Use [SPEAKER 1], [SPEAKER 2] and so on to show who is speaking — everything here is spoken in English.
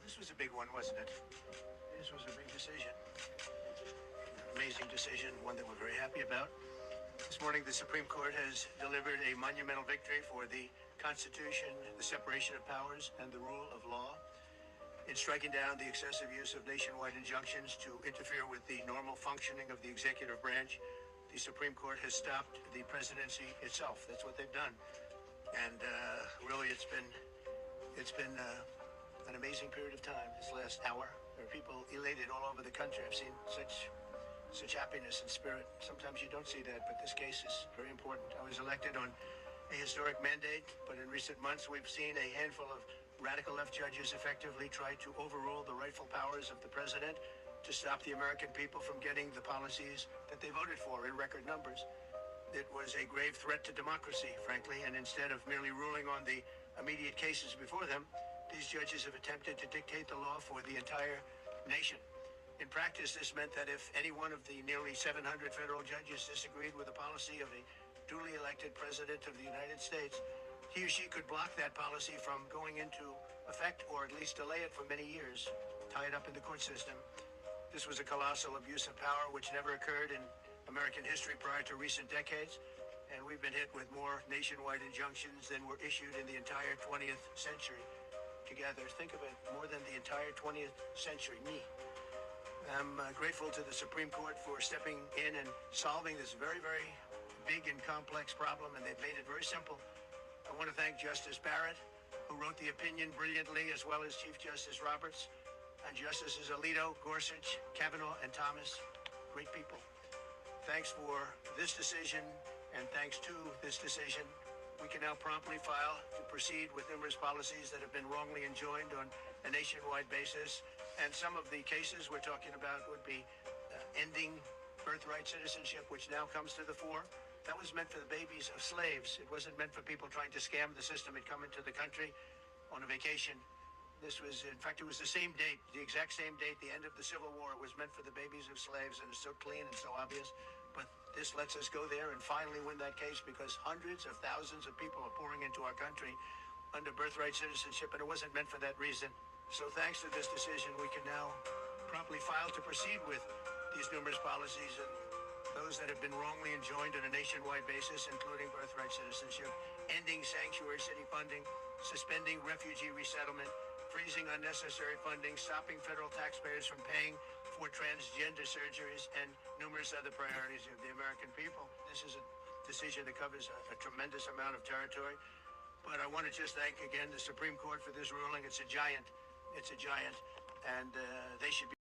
[SPEAKER 1] This was a big one, wasn't it? This was a big decision. Amazing decision, one that we're very happy about. This morning, the Supreme Court has delivered a monumental victory for the Constitution, the separation of powers, and the rule of law. In striking down the excessive use of nationwide injunctions to interfere with the normal functioning of the executive branch, the Supreme Court has stopped the presidency itself. That's what they've done. And really, it's been an amazing period of time, this last hour. There are people elated all over the country. I've seen such happiness and spirit. Sometimes you don't see that, but this case is very important. I was elected on a historic mandate, but in recent months we've seen a handful of radical left judges effectively try to overrule the rightful powers of the president to stop the American people from getting the policies that they voted for in record numbers. It was a grave threat to democracy, frankly, and instead of merely ruling on the immediate cases before them, these judges have attempted to dictate the law for the entire nation. In practice, this meant that if any one of the nearly 700 federal judges disagreed with the policy of a duly elected president of the United States, he or she could block that policy from going into effect, or at least delay it for many years, tie it up in the court system. This was a colossal abuse of power which never occurred in American history prior to recent decades, and we've been hit with more nationwide injunctions than were issued in the entire 20th century together. Think of it, more than the entire 20th century. I'm grateful to the Supreme Court for stepping in and solving this very, very big and complex problem, and they've made it very simple. I want to thank Justice Barrett, who wrote the opinion brilliantly, as well as Chief Justice Roberts, and Justices Alito, Gorsuch, Kavanaugh, and Thomas. Great people. Thanks for this decision, and thanks to this decision, we can now promptly file to proceed with numerous policies that have been wrongly enjoined on a nationwide basis. And some of the cases we're talking about would be ending birthright citizenship, which now comes to the fore. That was meant for the babies of slaves. It wasn't meant for people trying to scam the system and come into the country on a vacation. This was, in fact, it was the same date, the exact same date, the end of the Civil War. It was meant for the babies of slaves, and it's so clean and so obvious. But this lets us go there and finally win that case, because hundreds of thousands of people are pouring into our country under birthright citizenship, and it wasn't meant for that reason. So thanks to this decision, we can now promptly file to proceed with these numerous policies, and those that have been wrongly enjoined on a nationwide basis, including birthright citizenship, ending sanctuary city funding, suspending refugee resettlement, freezing unnecessary funding, stopping federal taxpayers from paying for transgender surgeries, and numerous other priorities of the American people. This is a decision that covers a tremendous amount of territory. But I want to just thank again the Supreme Court for this ruling. It's a giant. It's a giant. And they should be